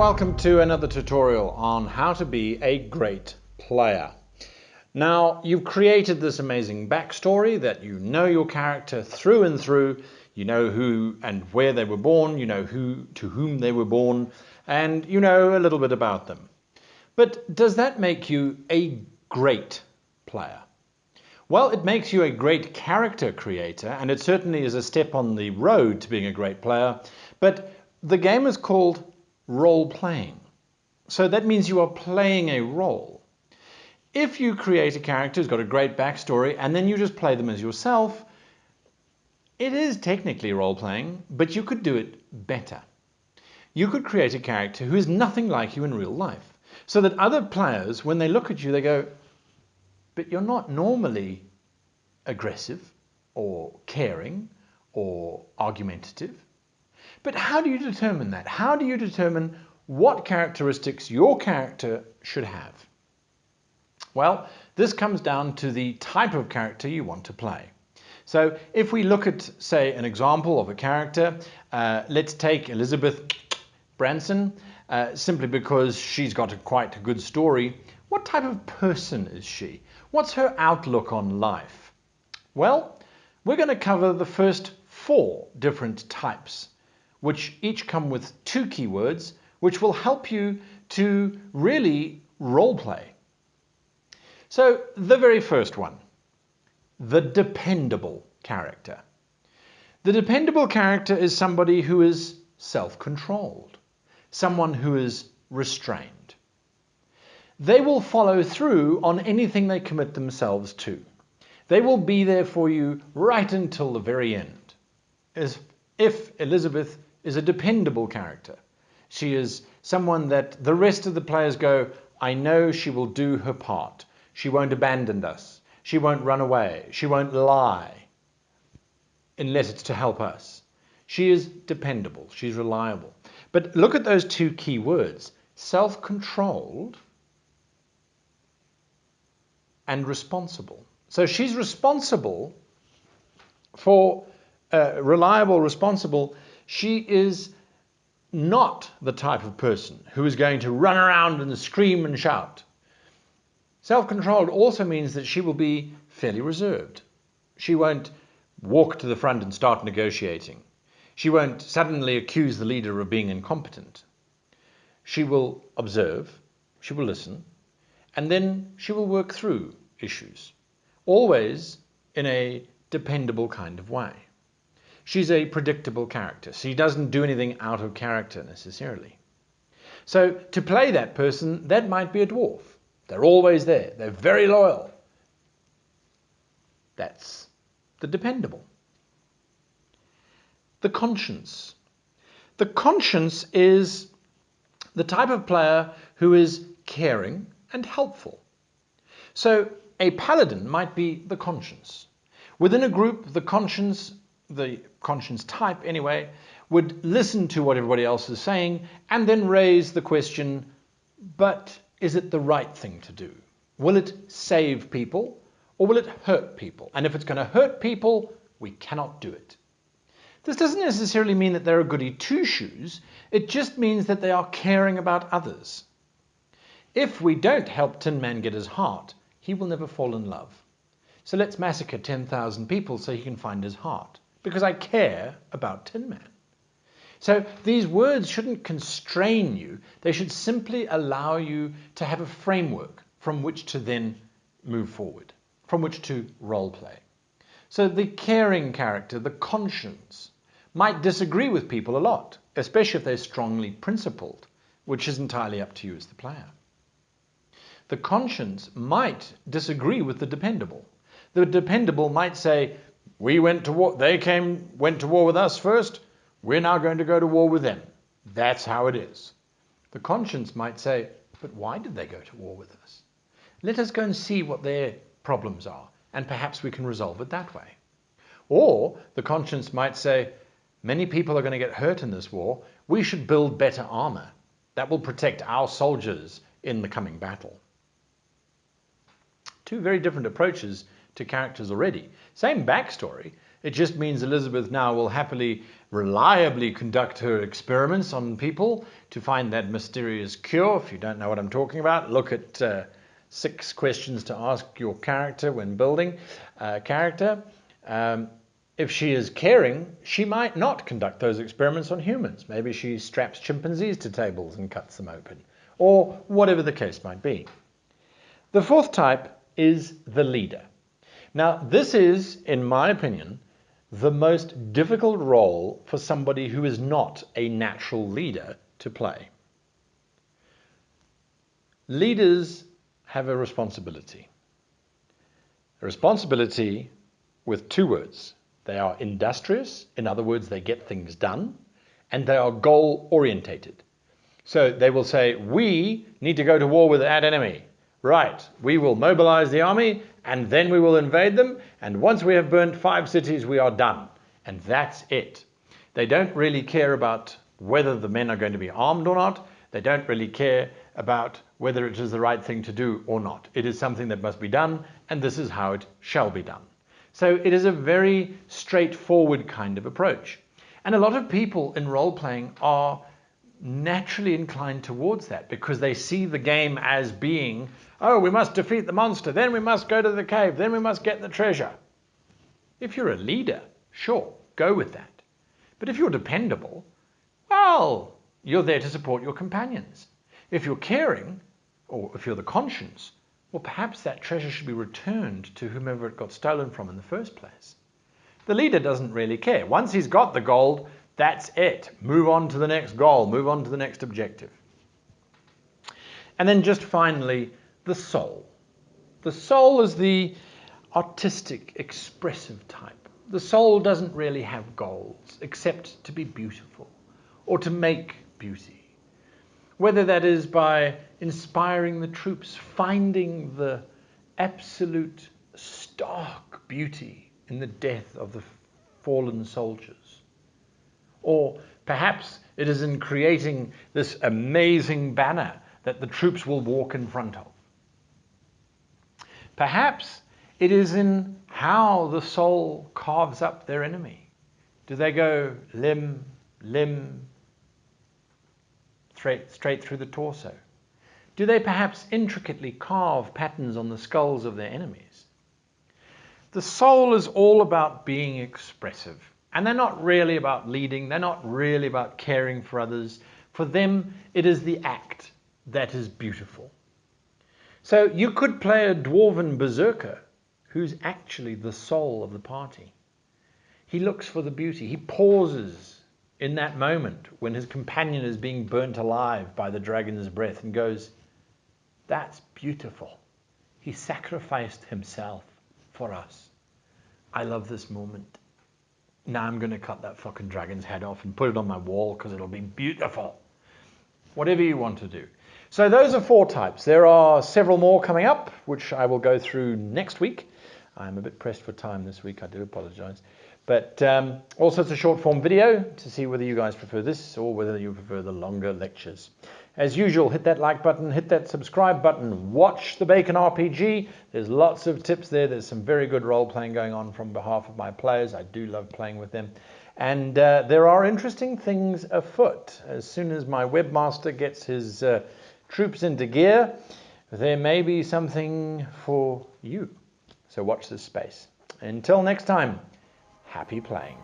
welcome to another tutorial on how to be a great player. Now, you've created this amazing backstory that you know your character through and through, you know who and where they were born, you know to whom they were born, and you know a little bit about them. But does that make you a great player? Well, it makes you a great character creator, and it certainly is a step on the road to being a great player, but the game is called role-playing. So that means you are playing a role. If you create a character who's got a great backstory and then you just play them as yourself, it is technically role-playing, but you could do it better. You could create a character who is nothing like you in real life, so that other players, when they look at you, they go, but you're not normally aggressive or caring or argumentative. But how do you determine that? How do you determine what characteristics your character should have? Well, this comes down to the type of character you want to play. So if we look at, say, an example of a character, let's take Elizabeth Branson, simply because she's got quite a good story. What type of person is she? What's her outlook on life? Well, we're going to cover the first 4 different types, which each come with 2 keywords, which will help you to really role play. So the very first one, the dependable character. The dependable character is somebody who is self-controlled, someone who is restrained. They will follow through on anything they commit themselves to. They will be there for you right until the very end. As if Elizabeth is a dependable character. She is someone that the rest of the players go, I know she will do her part. She won't abandon us. She won't run away. She won't lie unless it's to help us. She is dependable. She's reliable. But look at those 2 key words, self-controlled and responsible. So she's responsible for reliable, responsible. She is not the type of person who is going to run around and scream and shout. Self-controlled also means that she will be fairly reserved. She won't walk to the front and start negotiating. She won't suddenly accuse the leader of being incompetent. She will observe, she will listen, and then she will work through issues, always in a dependable kind of way. She's a predictable character. She doesn't do anything out of character necessarily. So to play that person, that might be a dwarf. They're always there. They're very loyal. That's the dependable. The conscience. The conscience is the type of player who is caring and helpful. So a paladin might be the conscience. Within a group, the conscience type anyway, would listen to what everybody else is saying and then raise the question, but is it the right thing to do? Will it save people or will it hurt people? And if it's going to hurt people, we cannot do it. This doesn't necessarily mean that they're a goody two-shoes. It just means that they are caring about others. If we don't help Tin Man get his heart, he will never fall in love. So let's massacre 10,000 people so he can find his heart, because I care about Tin Man. So these words shouldn't constrain you. They should simply allow you to have a framework from which to then move forward, from which to role play. So the caring character, the conscience, might disagree with people a lot, especially if they're strongly principled, which is entirely up to you as the player. The conscience might disagree with the dependable. The dependable might say, we went to war, went to war with us first, we're now going to go to war with them. That's how it is. The conscience might say, but why did they go to war with us? Let us go and see what their problems are, and perhaps we can resolve it that way. Or the conscience might say, many people are going to get hurt in this war, we should build better armor that will protect our soldiers in the coming battle. 2 very different approaches to characters already. Same backstory, It just means Elizabeth now will happily, reliably conduct her experiments on people to find that mysterious cure. If you don't know what I'm talking about, look at 6 questions to ask your character when building a character. If she is caring, she might not conduct those experiments on humans. Maybe she straps chimpanzees to tables and cuts them open, or whatever the case might be. The 4th type is the leader. Now, this is, in my opinion, the most difficult role for somebody who is not a natural leader to play. Leaders have a responsibility. A responsibility with 2 words. They are industrious, in other words, they get things done, and they are goal-orientated. So they will say, we need to go to war with that enemy. Right, we will mobilize the army, and then we will invade them, and once we have burnt 5 cities, we are done. And that's it. They don't really care about whether the men are going to be armed or not. They don't really care about whether it is the right thing to do or not. It is something that must be done, and this is how it shall be done. So it is a very straightforward kind of approach. And a lot of people in role-playing are naturally inclined towards that because they see the game as being, oh, we must defeat the monster, then we must go to the cave, then we must get the treasure. If you're a leader, sure, go with that. But if you're dependable, well, you're there to support your companions. If you're caring, or if you're the conscience, well, perhaps that treasure should be returned to whomever it got stolen from in the first place. The leader doesn't really care. Once he's got the gold, that's it. Move on to the next goal, move on to the next objective. And then just finally, the soul. The soul is the artistic, expressive type. The soul doesn't really have goals, except to be beautiful, or to make beauty. Whether that is by inspiring the troops, finding the absolute stark beauty in the death of the fallen soldiers. Or perhaps it is in creating this amazing banner that the troops will walk in front of. Perhaps it is in how the soul carves up their enemy. Do they go limb, limb, straight through the torso? Do they perhaps intricately carve patterns on the skulls of their enemies? The soul is all about being expressive. And they're not really about leading. They're not really about caring for others. For them, it is the act that is beautiful. So you could play a dwarven berserker who's actually the soul of the party. He looks for the beauty. He pauses in that moment when his companion is being burnt alive by the dragon's breath and goes, that's beautiful. He sacrificed himself for us. I love this moment. Now I'm going to cut that fucking dragon's head off and put it on my wall because it'll be beautiful. Whatever you want to do. So those are 4 types. There are several more coming up, which I will go through next week. I'm a bit pressed for time this week. I do apologize. But also it's a short form video to see whether you guys prefer this or whether you prefer the longer lectures. As usual, hit that like button, hit that subscribe button, watch the Bacon RPG. There's lots of tips there. There's some very good role playing going on from behalf of my players. I do love playing with them. And there are interesting things afoot. As soon as my webmaster gets his troops into gear, there may be something for you. So watch this space. Until next time, happy playing.